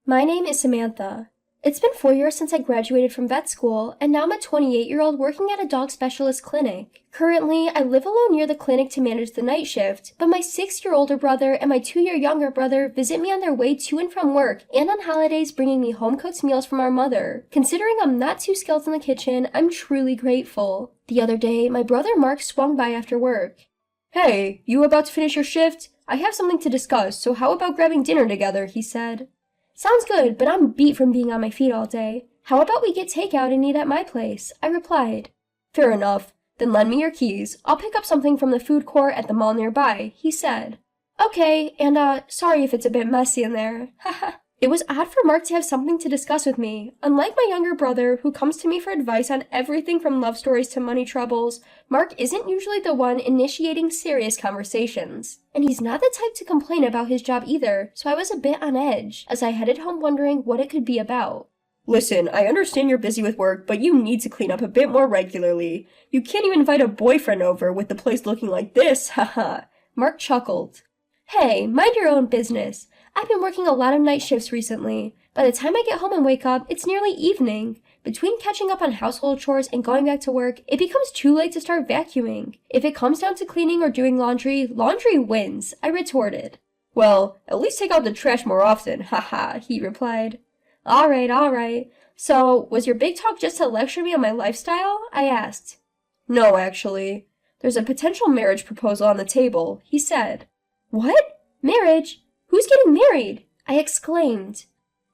My name is Samantha. It's been 4 years since I graduated from vet school, and now I'm a 28-year-old working at a dog specialist clinic. Currently, I live alone near the clinic to manage the night shift, but my 6-year older brother and my 2-year younger brother visit me on their way to and from work, and on holidays bringing me home-cooked meals from our mother. Considering I'm not too skilled in the kitchen, I'm truly grateful. The other day, my brother Mark swung by after work. "Hey, you about to finish your shift? I have something to discuss, so how about grabbing dinner together?" he said. "Sounds good, but I'm beat from being on my feet all day. How about we get takeout and eat at my place?" I replied. "Fair enough. Then lend me your keys. I'll pick up something from the food court at the mall nearby," he said. "Okay, and sorry if it's a bit messy in there. Haha." It was odd for Mark to have something to discuss with me. Unlike my younger brother, who comes to me for advice on everything from love stories to money troubles, Mark isn't usually the one initiating serious conversations. And he's not the type to complain about his job either, so I was a bit on edge, as I headed home wondering what it could be about. "Listen, I understand you're busy with work, but you need to clean up a bit more regularly. You can't even invite a boyfriend over with the place looking like this, haha." Mark chuckled. "Hey, mind your own business. I've been working a lot of night shifts recently. By the time I get home and wake up, it's nearly evening. Between catching up on household chores and going back to work, it becomes too late to start vacuuming. If it comes down to cleaning or doing laundry, laundry wins," I retorted. "Well, at least take out the trash more often, haha," he replied. All right. So, was your big talk just to lecture me on my lifestyle?" I asked. "No, actually. There's a potential marriage proposal on the table," he said. "What? Marriage? Who's getting married?" I exclaimed.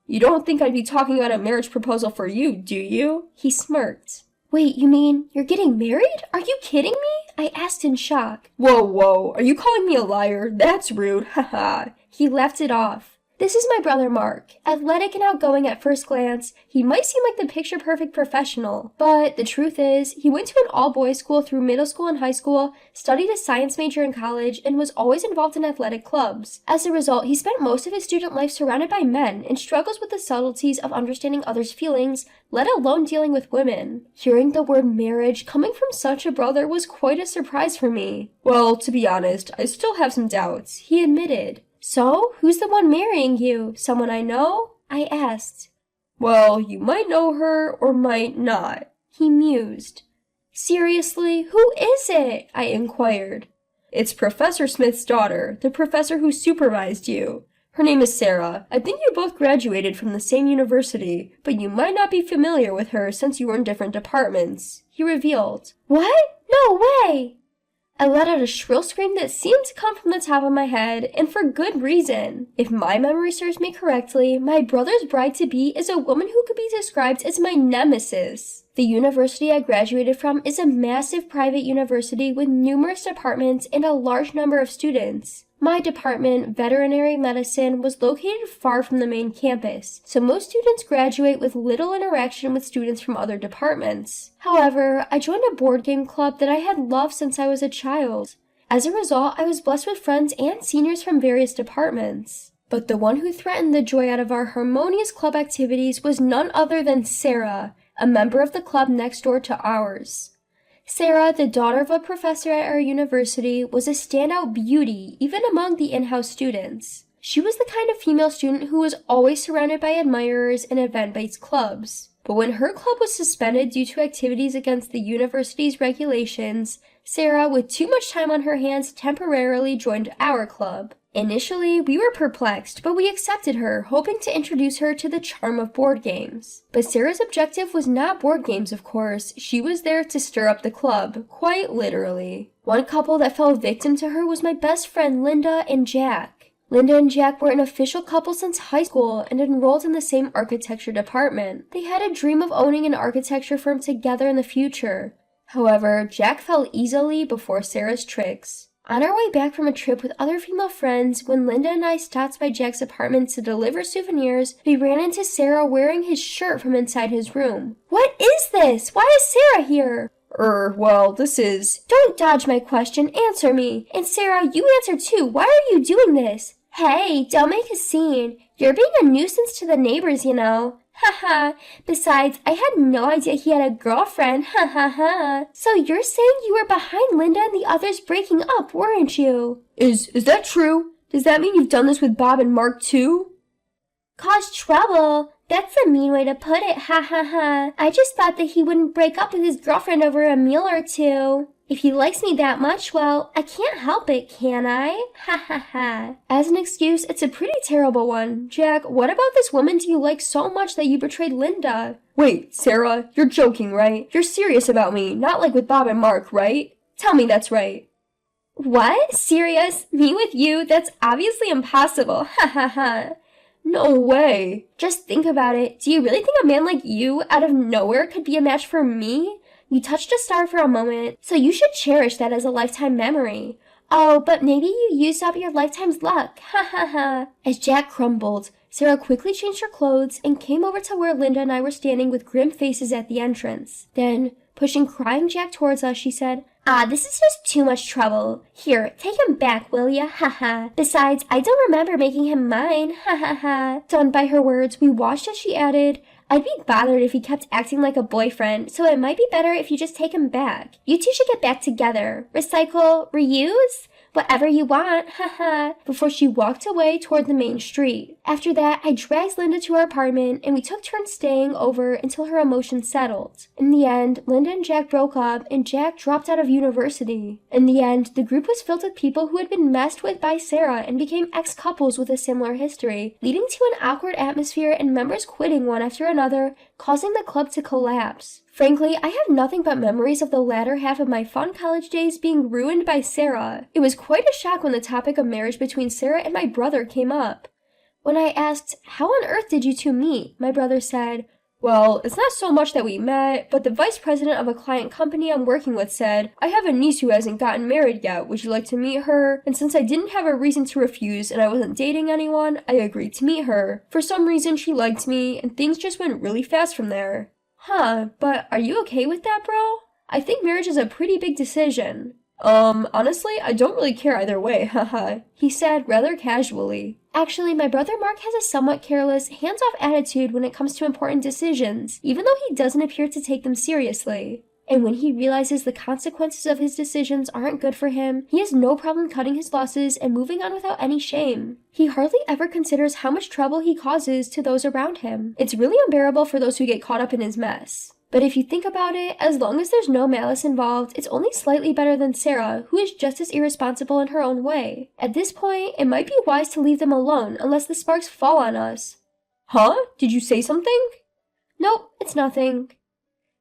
"You don't think I'd be talking about a marriage proposal for you, do you?" He smirked. "Wait, you mean you're getting married? Are you kidding me?" I asked in shock. Whoa, are you calling me a liar? That's rude, haha. He laughed it off. This is my brother Mark. Athletic and outgoing at first glance, he might seem like the picture-perfect professional, but the truth is, he went to an all-boys school through middle school and high school, studied a science major in college, and was always involved in athletic clubs. As a result, he spent most of his student life surrounded by men and struggles with the subtleties of understanding others' feelings, let alone dealing with women. Hearing the word marriage coming from such a brother was quite a surprise for me. "Well, to be honest, I still have some doubts," he admitted. "So, who's the one marrying you? Someone I know?" I asked. "Well, you might know her or might not," he mused. "Seriously, who is it?" I inquired. "It's Professor Smith's daughter, the professor who supervised you. Her name is Sarah. I think you both graduated from the same university, but you might not be familiar with her since you were in different departments," he revealed. "What? No way!" I let out a shrill scream that seemed to come from the top of my head, and for good reason. If my memory serves me correctly, my brother's bride-to-be is a woman who could be described as my nemesis. The university I graduated from is a massive private university with numerous departments and a large number of students. My department, veterinary medicine, was located far from the main campus, so most students graduate with little interaction with students from other departments. However, I joined a board game club that I had loved since I was a child. As a result, I was blessed with friends and seniors from various departments. But the one who threatened the joy out of our harmonious club activities was none other than Sarah, a member of the club next door to ours. Sarah, the daughter of a professor at our university, was a standout beauty even among the in-house students. She was the kind of female student who was always surrounded by admirers in event-based clubs. But when her club was suspended due to activities against the university's regulations, Sarah, with too much time on her hands, temporarily joined our club. Initially, we were perplexed, but we accepted her, hoping to introduce her to the charm of board games. But Sarah's objective was not board games, of course. She was there to stir up the club, quite literally. One couple that fell victim to her was my best friend Linda and Jack. Linda and Jack were an official couple since high school and enrolled in the same architecture department. They had a dream of owning an architecture firm together in the future. However, Jack fell easily before Sarah's tricks. On our way back from a trip with other female friends, when Linda and I stopped by Jack's apartment to deliver souvenirs, we ran into Sarah wearing his shirt from inside his room. "What is this? Why is Sarah here?" Well, this is..." "Don't dodge my question, answer me. And Sarah, you answer too. Why are you doing this?" "Hey, don't make a scene. You're being a nuisance to the neighbors, you know." "Haha. Besides, I had no idea he had a girlfriend. Ha. So you're saying you were behind Linda and the others breaking up, weren't you?" Is that true? Does that mean you've done this with Bob and Mark too?" "Caution much trouble. That's a mean way to put it, ha ha ha. I just thought that he wouldn't break up with his girlfriend over a meal or two. If he likes me that much, well, I can't help it, can I? Ha ha ha. As an excuse, it's a pretty terrible one. Jack, what about this woman do you like so much that you betrayed Linda? Wait, Sarah, you're joking, right? You're serious about me, not like with Bob and Mark, right? Tell me that's right. What? Serious? Me with you? That's obviously impossible. Ha ha ha. No way. Just think about it. Do you really think a man like you, out of nowhere, could be a match for me? You touched a star for a moment, so you should cherish that as a lifetime memory. Oh, but maybe you used up your lifetime's luck. Ha ha ha. As Jack crumbled, Sarah quickly changed her clothes and came over to where Linda and I were standing with grim faces at the entrance. Then, pushing crying Jack towards us, she said, this is just too much trouble. Here, take him back, will ya? Ha ha. Besides, I don't remember making him mine. Ha ha ha. Stunned by her words, we watched as she added, I'd be bothered if he kept acting like a boyfriend, so it might be better if you just take him back. You two should get back together. Recycle, reuse? Whatever you want, haha, before she walked away toward the main street. After that, I dragged Linda to our apartment, and we took turns staying over until her emotions settled. In the end, Linda and Jack broke up, and Jack dropped out of university. In the end, the group was filled with people who had been messed with by Sarah and became ex-couples with a similar history, leading to an awkward atmosphere and members quitting one after another, causing the club to collapse. Frankly, I have nothing but memories of the latter half of my fun college days being ruined by Sarah. It was quite a shock when the topic of marriage between Sarah and my brother came up. When I asked, how on earth did you two meet? My brother said, well, it's not so much that we met, but the vice president of a client company I'm working with said, I have a niece who hasn't gotten married yet, would you like to meet her? And since I didn't have a reason to refuse and I wasn't dating anyone, I agreed to meet her. For some reason she liked me, and things just went really fast from there. Huh, but are you okay with that, bro? I think marriage is a pretty big decision. Honestly, I don't really care either way, haha, he said rather casually. Actually, my brother Mark has a somewhat careless, hands-off attitude when it comes to important decisions, even though he doesn't appear to take them seriously. And when he realizes the consequences of his decisions aren't good for him, he has no problem cutting his losses and moving on without any shame. He hardly ever considers how much trouble he causes to those around him. It's really unbearable for those who get caught up in his mess. But if you think about it, as long as there's no malice involved, it's only slightly better than Sarah, who is just as irresponsible in her own way. At this point, it might be wise to leave them alone unless the sparks fall on us. Huh? Did you say something? Nope, it's nothing.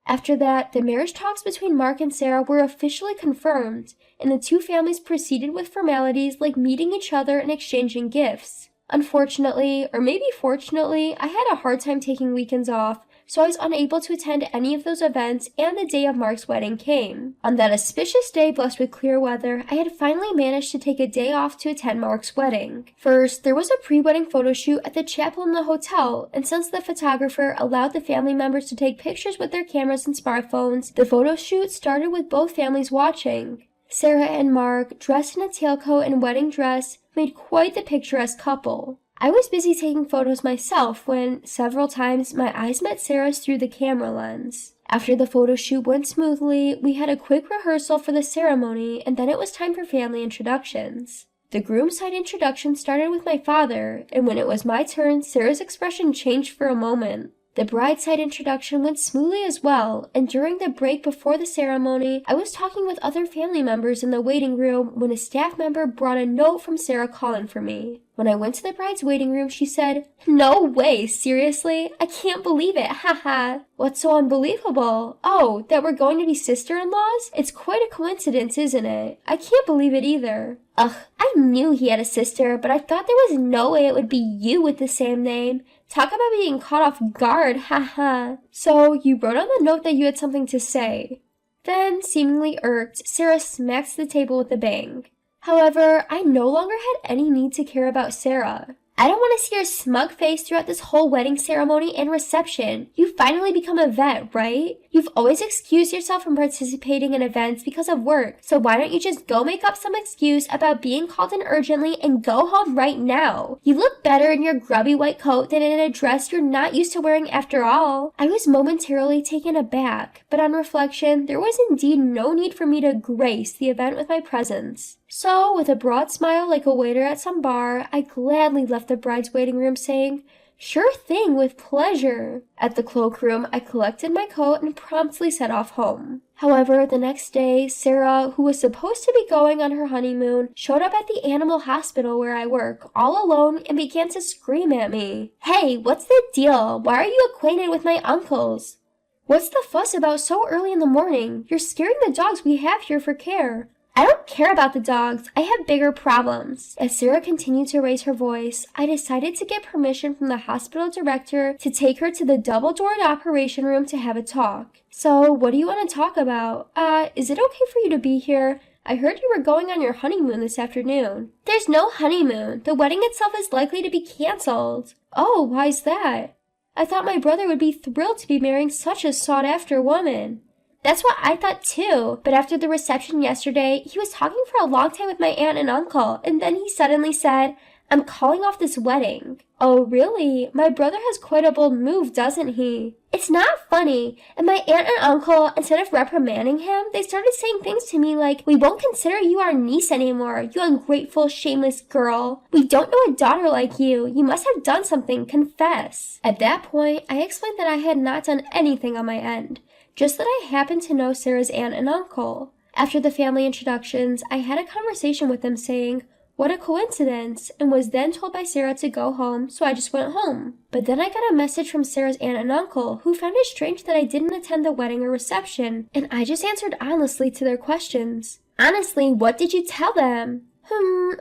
After that, the marriage talks between Mark and Sarah were officially confirmed, and the two families proceeded with formalities like meeting each other and exchanging gifts. Unfortunately, or maybe fortunately, I had a hard time taking weekends off, so I was unable to attend any of those events, and the day of Mark's wedding came. On that auspicious day blessed with clear weather, I had finally managed to take a day off to attend Mark's wedding. First, there was a pre-wedding photo shoot at the chapel in the hotel, and since the photographer allowed the family members to take pictures with their cameras and smartphones, the photo shoot started with both families watching. Sarah and Mark, dressed in a tailcoat and wedding dress, made quite the picturesque couple. I was busy taking photos myself when, several times, my eyes met Sarah's through the camera lens. After the photo shoot went smoothly, we had a quick rehearsal for the ceremony, and then it was time for family introductions. The groom's side introduction started with my father, and when it was my turn, Sarah's expression changed for a moment. The bride's side introduction went smoothly as well, and during the break before the ceremony, I was talking with other family members in the waiting room when a staff member brought a note from Sarah calling for me. When I went to the bride's waiting room, she said, "No way, seriously? I can't believe it, haha." "What's so unbelievable?" "Oh, that we're going to be sister-in-laws? It's quite a coincidence, isn't it? I can't believe it either." "Ugh, I knew he had a sister, but I thought there was no way it would be you with the same name. Talk about being caught off guard, haha." "So, you wrote on the note that you had something to say." Then, seemingly irked, Sarah smacked the table with a bang. However, I no longer had any need to care about Sarah. "I don't want to see your smug face throughout this whole wedding ceremony and reception. You've finally become a vet, right? You've always excused yourself from participating in events because of work, so why don't you just go make up some excuse about being called in urgently and go home right now? You look better in your grubby white coat than in a dress you're not used to wearing after all." I was momentarily taken aback, but on reflection, there was indeed no need for me to grace the event with my presence. So, with a broad smile like a waiter at some bar, I gladly left the bride's waiting room saying, Sure thing, with pleasure. At the cloakroom, I collected my coat and promptly set off home. However, the next day, Sarah, who was supposed to be going on her honeymoon, showed up at the animal hospital where I work, all alone, and began to scream at me. Hey, what's the deal? Why are you acquainted with my uncles? What's the fuss about so early in the morning? You're scaring the dogs we have here for care. I don't care about the dogs. I have bigger problems. As Sarah continued to raise her voice, I decided to get permission from the hospital director to take her to the double-doored operation room to have a talk. So, what do you want to talk about? Is it okay for you to be here? I heard you were going on your honeymoon this afternoon. There's no honeymoon. The wedding itself is likely to be canceled. Oh, why's that? I thought my brother would be thrilled to be marrying such a sought-after woman. That's what I thought too, but after the reception yesterday, he was talking for a long time with my aunt and uncle, and then he suddenly said, I'm calling off this wedding. Oh really? My brother has quite a bold move, doesn't he? It's not funny, and my aunt and uncle, instead of reprimanding him, they started saying things to me like, we won't consider you our niece anymore, you ungrateful, shameless girl. We don't know a daughter like you. You must have done something, confess. At that point, I explained that I had not done anything on my end. Just that I happened to know Sarah's aunt and uncle. After the family introductions, I had a conversation with them saying, what a coincidence, and was then told by Sarah to go home, so I just went home. But then I got a message from Sarah's aunt and uncle, who found it strange that I didn't attend the wedding or reception, and I just answered honestly to their questions. Honestly, what did you tell them?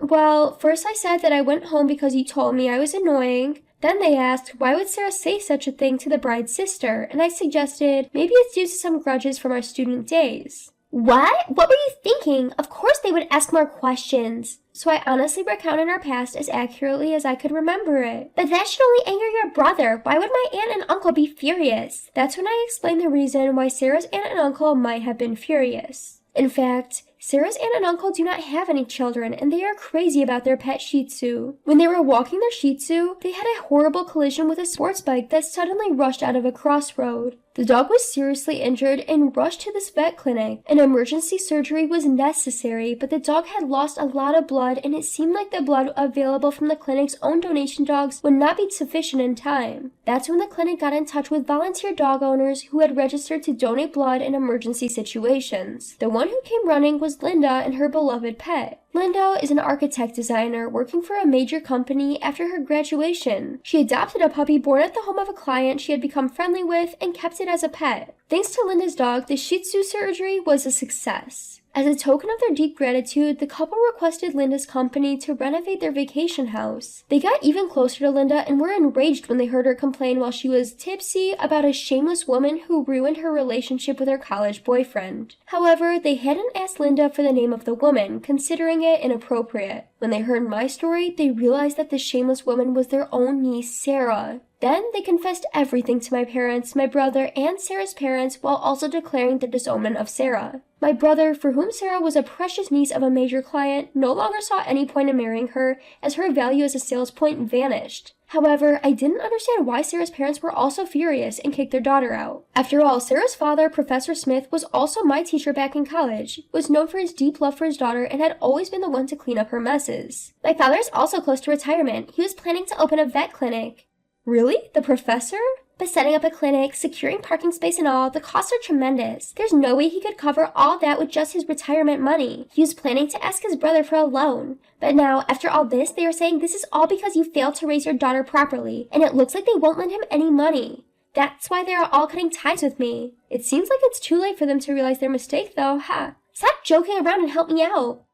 Well, first I said that I went home because you told me I was annoying. Then they asked, why would Sarah say such a thing to the bride's sister? And I suggested, maybe it's due to some grudges from our student days. What? What were you thinking? Of course they would ask more questions. So I honestly recounted our past as accurately as I could remember it. But that should only anger your brother. Why would my aunt and uncle be furious? That's when I explained the reason why Sarah's aunt and uncle might have been furious. In fact, Sarah's aunt and uncle do not have any children, and they are crazy about their pet Shih Tzu. When they were walking their Shih Tzu, they had a horrible collision with a sports bike that suddenly rushed out of a crossroad. The dog was seriously injured and rushed to this vet clinic. An emergency surgery was necessary, but the dog had lost a lot of blood, and it seemed like the blood available from the clinic's own donation dogs would not be sufficient in time. That's when the clinic got in touch with volunteer dog owners who had registered to donate blood in emergency situations. The one who came running was Linda and her beloved pet. Linda is an architect designer working for a major company after her graduation. She adopted a puppy born at the home of a client she had become friendly with and kept it as a pet. Thanks to Linda's dog, the Shih Tzu surgery was a success. As a token of their deep gratitude, the couple requested Linda's company to renovate their vacation house. They got even closer to Linda and were enraged when they heard her complain while she was tipsy about a shameless woman who ruined her relationship with her college boyfriend. However, they hadn't asked Linda for the name of the woman, considering it inappropriate. When they heard my story, they realized that the shameless woman was their own niece, Sarah. Then they confessed everything to my parents, my brother, and Sarah's parents while also declaring the disownment of Sarah. My brother, for whom Sarah was a precious niece of a major client, no longer saw any point in marrying her as her value as a sales point vanished. However, I didn't understand why Sarah's parents were also furious and kicked their daughter out. After all, Sarah's father, Professor Smith, was also my teacher back in college, was known for his deep love for his daughter, and had always been the one to clean up her messes. My father is also close to retirement. He was planning to open a vet clinic. Really? The professor? But setting up a clinic, securing parking space and all, the costs are tremendous. There's no way he could cover all that with just his retirement money. He was planning to ask his brother for a loan. But now, after all this, they are saying this is all because you failed to raise your daughter properly, and it looks like they won't lend him any money. That's why they are all cutting ties with me. It seems like it's too late for them to realize their mistake though, huh? Stop joking around and help me out.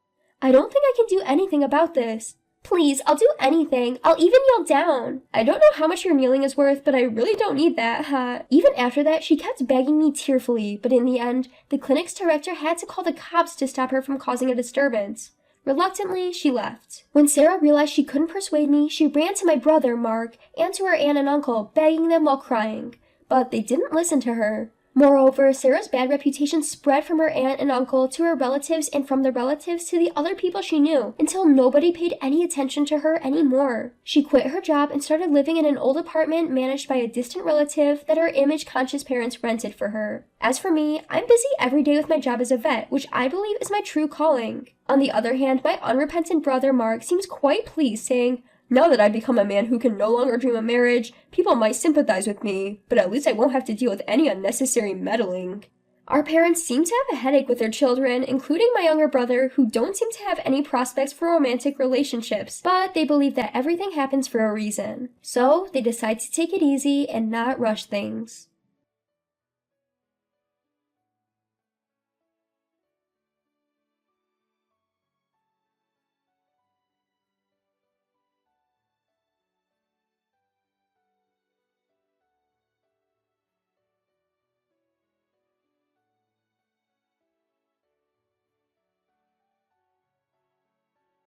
I don't think I can do anything about this. Please, I'll do anything. I'll even kneel down. I don't know how much your kneeling is worth, but I really don't need that, huh? Even after that, she kept begging me tearfully, but in the end, the clinic's director had to call the cops to stop her from causing a disturbance. Reluctantly, she left. When Sarah realized she couldn't persuade me, she ran to my brother, Mark, and to her aunt and uncle, begging them while crying. But they didn't listen to her. Moreover, Sarah's bad reputation spread from her aunt and uncle to her relatives and from the relatives to the other people she knew, until nobody paid any attention to her anymore. She quit her job and started living in an old apartment managed by a distant relative that her image-conscious parents rented for her. As for me, I'm busy every day with my job as a vet, which I believe is my true calling. On the other hand, my unrepentant brother Mark seems quite pleased, saying, Now that I've become a man who can no longer dream of marriage, people might sympathize with me, but at least I won't have to deal with any unnecessary meddling. Our parents seem to have a headache with their children, including my younger brother, who don't seem to have any prospects for romantic relationships, but they believe that everything happens for a reason. So, they decide to take it easy and not rush things.